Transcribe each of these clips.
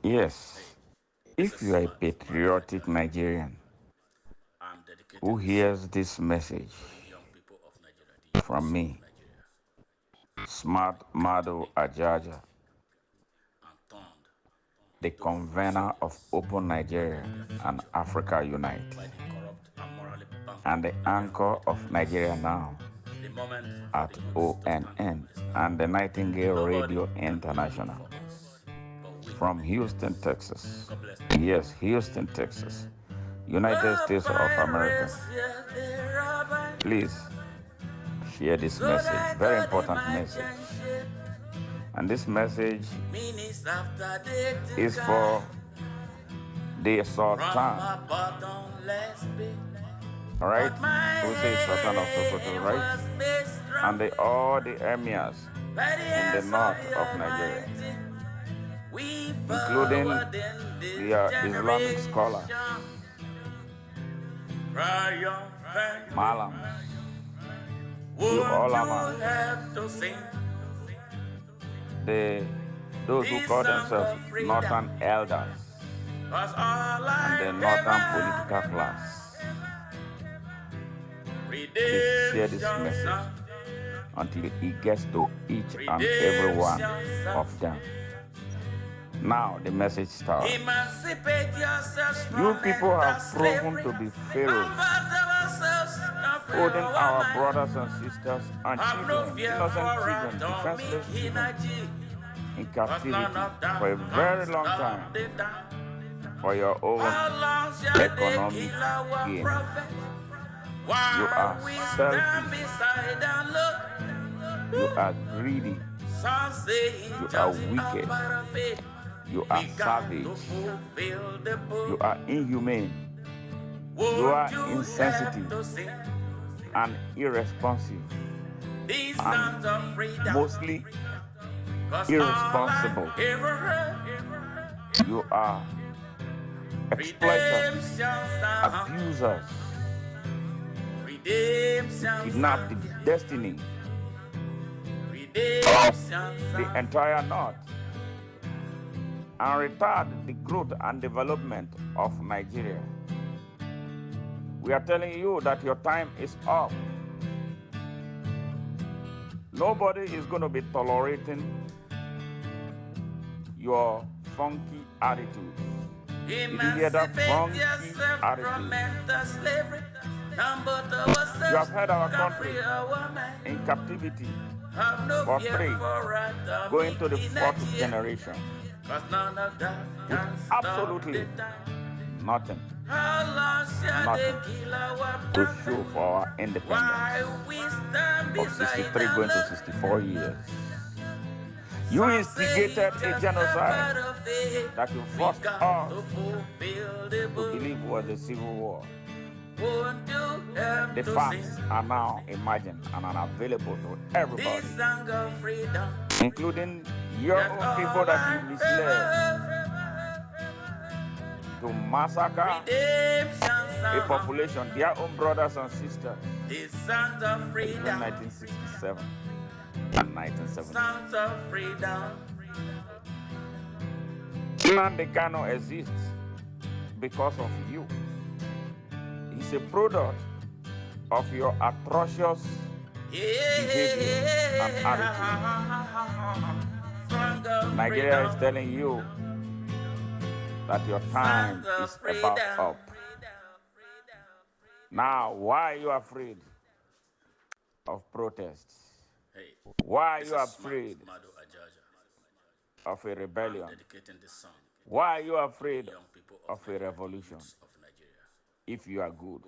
Yes, if you are a patriotic Nigerian who hears this message from me, Smart Mado Ajaja, the convener of Open Nigeria and Africa Unite, and the anchor of Nigeria Now at ONN and the Nightingale Radio International from Houston, Texas. Yes, Houston, Texas, United States of America. Please share this message, very important message. And this message is for the Sultan, right? Who says Sultan of Sokoto, right? And all the Emirs in the north of Nigeria, including the Islamic Scholars, Mallams, the those who call themselves Northern Elders, and the Northern political class. Please share this message until it gets to each and every one of them. Now the message starts. You people have proven to be pharaohs, holding our brothers and sisters and children, innocent children, defenseless children, in captivity for a very long time for your own economic gain. You are selfish. You are greedy. You are wicked. You are savage. You are inhumane. You are insensitive and irresponsive, and mostly irresponsible. You are exploiters, abusers. You kidnap the destiny of the entire North and retard the growth and development of Nigeria. We are telling you that your time is up. Nobody is going to be tolerating your funky attitudes. Did you hear that funky attitude? You have had our country in captivity for 3, going to the 4th generation, with absolutely nothing to show for our independence of 63 going to 64 years. You instigated a genocide that you forced us to believe was a civil war. The facts are now imagined and are available to everybody, including your own people that you misled to massacre a population, their own brothers and sisters, between 1967 and 1970. Nnamdi Kanu exists because of you. It's a product of your atrocious behavior and attitude. Nigeria is telling you that your time is about up. Now, why are you afraid of protests? Why are you afraid of a rebellion? Why are you afraid of a revolution? If you are good,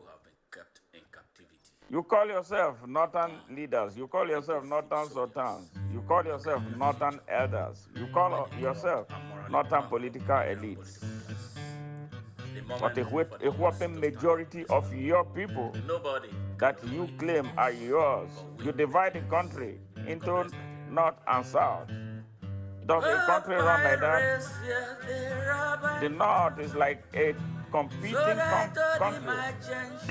you call yourself Northern leaders, you call yourself Northern Sultans, you call yourself Northern elders, you call yourself Northern political elites. But a whopping majority of your people that you claim are yours, you divide the country into North and South. Does a country run like that? The North is like a competing country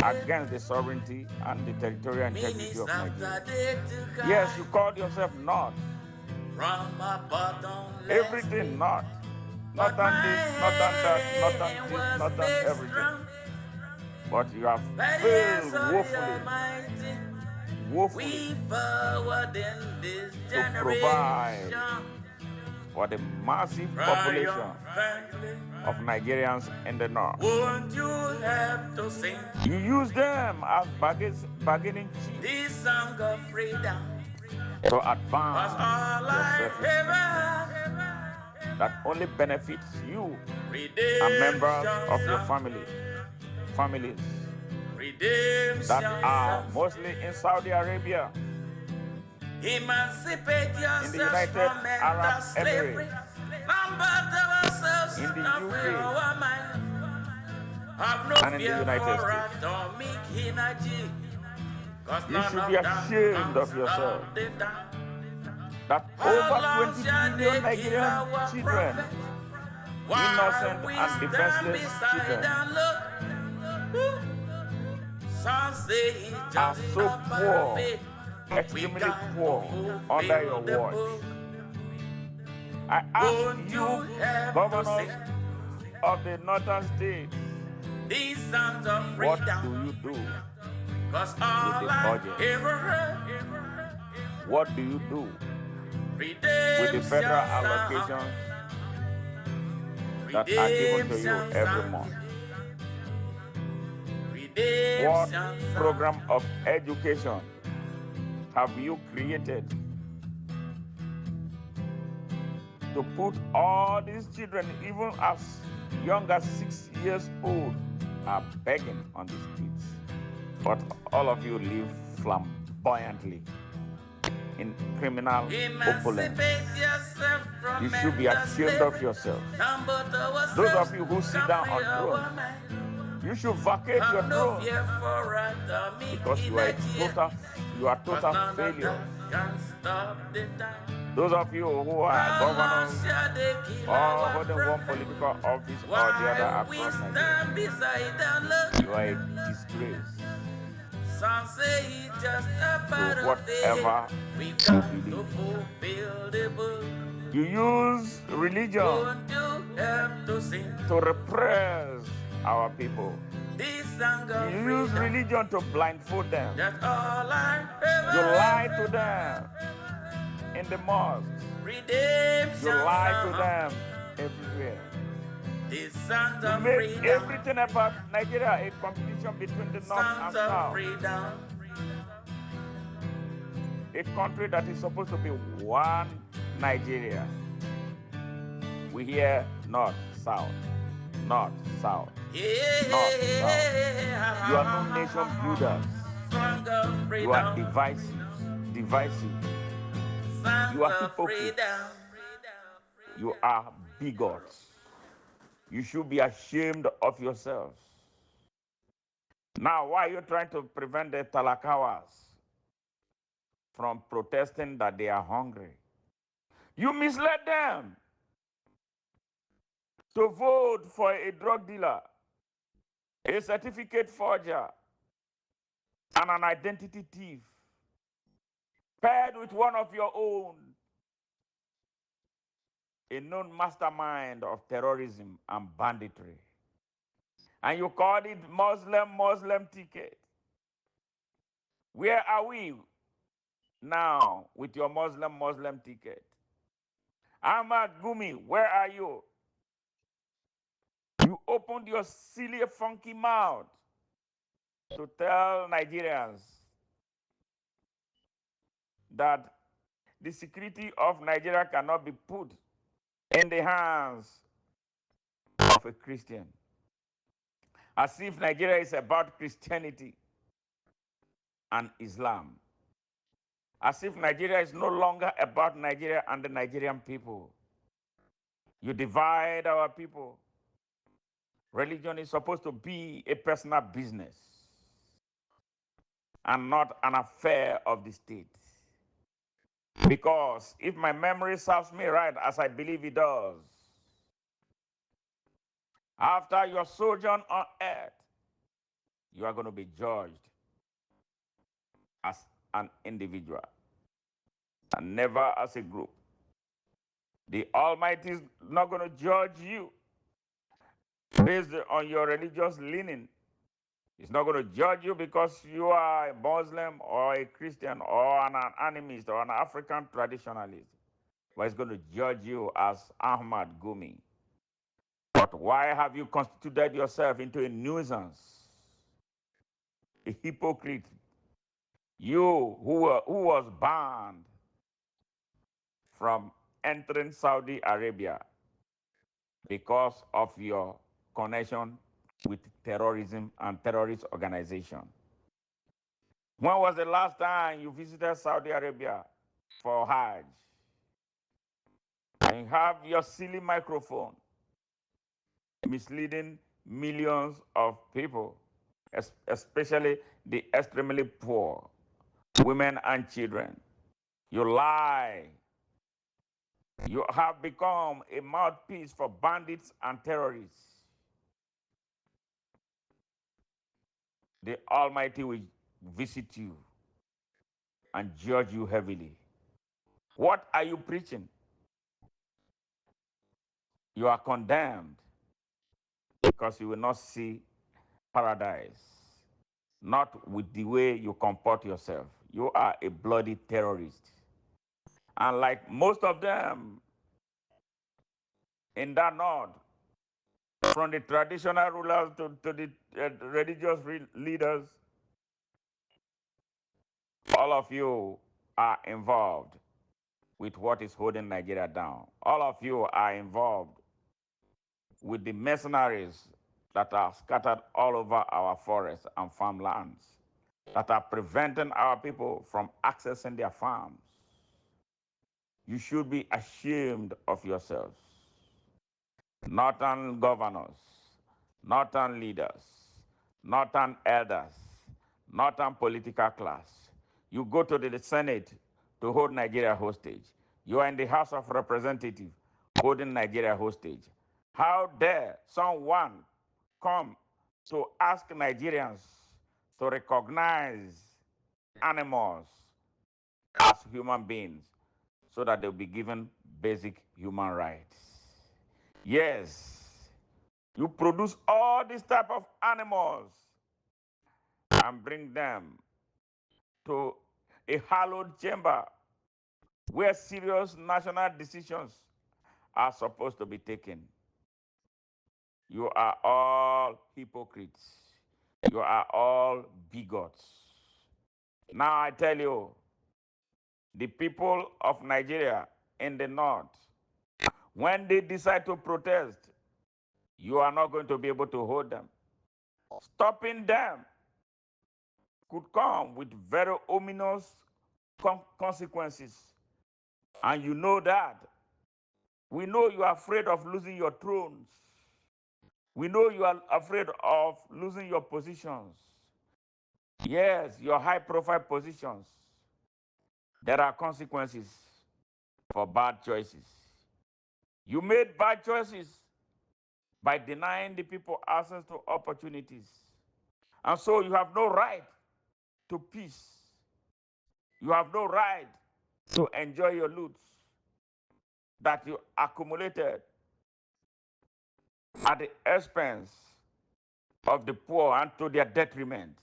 against the sovereignty and the territorial integrity of Nigeria. Yes, you called yourself North. Everything North. not done this, not done that, not done this, not done everything. But you have failed woefully, woefully to provide for the massive population of Nigerians in the north. Won't you have to sing You use them as bargaining chips this song of freedom? to Was advance all your I selfish ever interests that only benefits you and members redemption of your song, families that redemption are song. mostly in Saudi Arabia, Emancipate in the yourselves United from Arab mental slavery. Emirates, Combat ourselves, in the not free UK, our mind. Have no and in the fear United for States. atomic energy, cause You none should be of them ashamed can of yourself stop the time. that How over long 20 shall million they kill Nigerian our children, prophet? While innocent we and stand defenseless beside children, and look. Some say it's are just so a part of poor, it. We extremely got to poor, under your fulfill the watch. book. I ask Won't you you, have to governors sing of the northern states, these songs of what freedom? do you do Cause with all the I budget? ever heard, What do you do with the redemption federal song, allocations that are given to you redemption every song, month? What redemption song. program of education have you created to put all these children, even as young as 6 years old, are begging on the streets? But all of you live flamboyantly in criminal opulence. Emancipate yourself from You should be mental ashamed of slavery. yourself. Combat Those ourselves, of you who sit can down free on our thrones, mind. you should vacate your Have no throne fear for atomic because you are energy, cause total none of failures. that can stop the time. Those of you who are How long governors shall they kill or our holding one prophet? political office or the other While we across Nigeria, stand beside and look. you are a disgrace Some say it's just a to part of whatever it. We you got to believe. fulfill the book. You use religion Won't you have to sing to repress our people. this song of You use freedom? religion to blindfold them. That's all I You ever lie to them in the mosques. redemption You lie to song. them everywhere. These songs You of make freedom. everything about Nigeria a competition between the north and Songs of south. freedom. A country that is supposed to be one Nigeria. We hear north, south, north, south, north, south. You are no nation builders. Song of You are freedom. divisive. Song You are of hypocrites. freedom. You are bigots. You should be ashamed of yourselves. Now, why are you trying to prevent the Talakawas from protesting that they are hungry? You misled them to vote for a drug dealer, a certificate forger, and an identity thief, paired with one of your own, a known mastermind of terrorism and banditry. And you called it Muslim ticket. Where are we now with your Muslim ticket? Ahmad Gumi, where are you? You opened your silly, funky mouth to tell Nigerians that the security of Nigeria cannot be put in the hands of a Christian. As if Nigeria is about Christianity and Islam. As if Nigeria is no longer about Nigeria and the Nigerian people. You divide our people. Religion is supposed to be a personal business and not an affair of the state. Because if my memory serves me right, as I believe it does, after your sojourn on earth, you are going to be judged as an individual and never as a group. The Almighty is not going to judge you based on your religious leaning. He's not going to judge you because you are a Muslim or a Christian or an animist or an African traditionalist. But he's going to judge you as Ahmad Gumi. But why have you constituted yourself into a nuisance, a hypocrite? You who was banned from entering Saudi Arabia because of your connection with terrorism and terrorist organization. When was the last time you visited Saudi Arabia for Hajj? And you have your silly microphone misleading millions of people, especially the extremely poor, women and children. You lie. You have become a mouthpiece for bandits and terrorists. The Almighty will visit you and judge you heavily. What are you preaching? You are condemned because you will not see paradise, not with the way you comport yourself. You are a bloody terrorist. And like most of them in that north, from the traditional rulers to the religious leaders, all of you are involved with what is holding Nigeria down. All of you are involved with the mercenaries that are scattered all over our forests and farmlands, that are preventing our people from accessing their farms. You should be ashamed of yourselves. Northern governors, northern leaders, northern elders, northern political class. You go to the Senate to hold Nigeria hostage. You are in the House of Representatives holding Nigeria hostage. How dare someone come to ask Nigerians to recognize animals as human beings so that they'll be given basic human rights? Yes, you produce all these type of animals and bring them to a hallowed chamber where serious national decisions are supposed to be taken. You are all hypocrites. You are all bigots. Now I tell you, the people of Nigeria in the north, when they decide to protest, you are not going to be able to hold them. Stopping them could come with very ominous consequences. And you know that. We know you are afraid of losing your thrones. We know you are afraid of losing your positions. Yes, your high profile positions. There are consequences for bad choices. You made bad choices by denying the people access to opportunities. And so you have no right to peace. You have no right to enjoy your loot that you accumulated at the expense of the poor and to their detriment.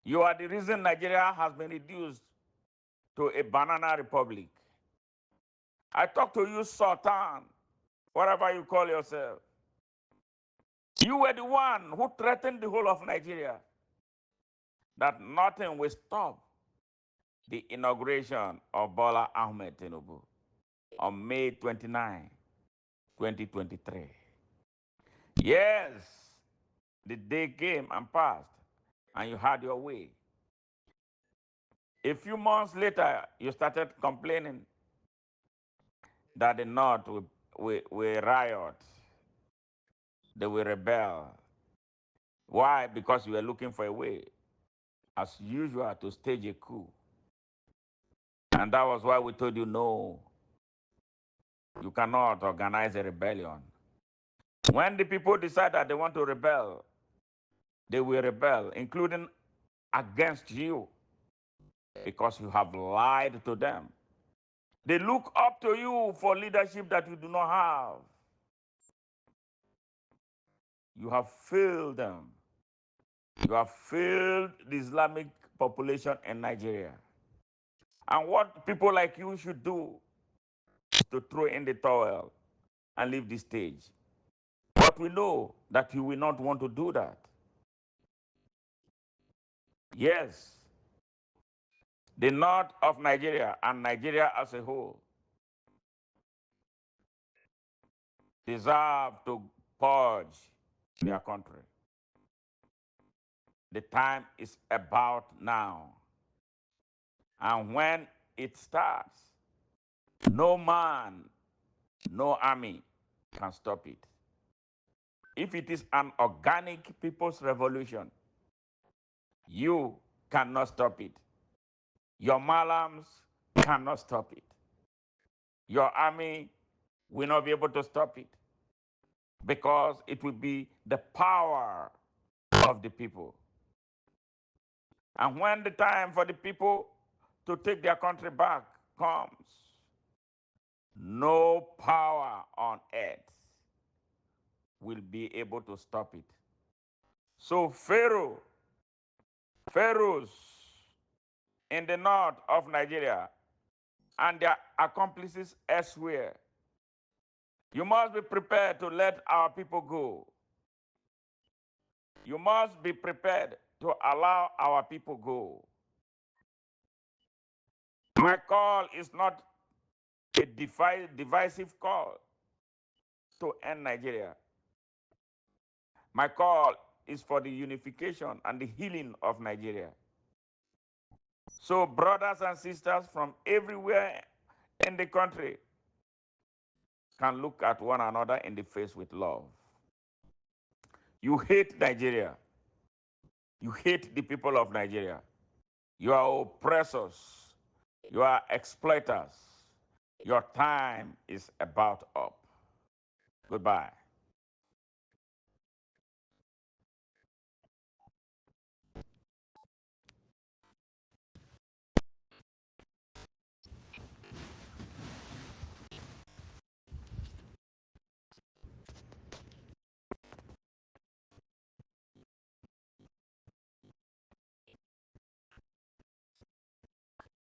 You are the reason Nigeria has been reduced to a banana republic. I talk to you, Sultan, whatever you call yourself. You were the one who threatened the whole of Nigeria that nothing will stop the inauguration of Bola Ahmed Tinubu on May 29, 2023. Yes, the day came and passed, and you had your way. A few months later, you started complaining that the North will riot, they will rebel. Why? Because you were looking for a way, as usual, to stage a coup. And that was why we told you no, you cannot organize a rebellion. When the people decide that they want to rebel, they will rebel, including against you, because you have lied to them. They look up to you for leadership that you do not have. You have failed them. You have failed the Islamic population in Nigeria. And what people like you should do is to throw in the towel and leave the stage. But we know that you will not want to do that. Yes, the north of Nigeria and Nigeria as a whole deserve to purge their country. The time is about now. And when it starts, no man, no army can stop it. If it is an organic people's revolution, you cannot stop it. Your Mallams cannot stop it. Your army will not be able to stop it because it will be the power of the people. And when the time for the people to take their country back comes, no power on earth will be able to stop it. So pharaohs in the north of Nigeria and their accomplices elsewhere, you must be prepared to let our people go. You must be prepared to allow our people go. My call is not a divisive call to end Nigeria. My call is for the unification and the healing of Nigeria. So, brothers and sisters from everywhere in the country can look at one another in the face with love. You hate Nigeria. You hate the people of Nigeria. You are oppressors. You are exploiters. Your time is about up. Goodbye.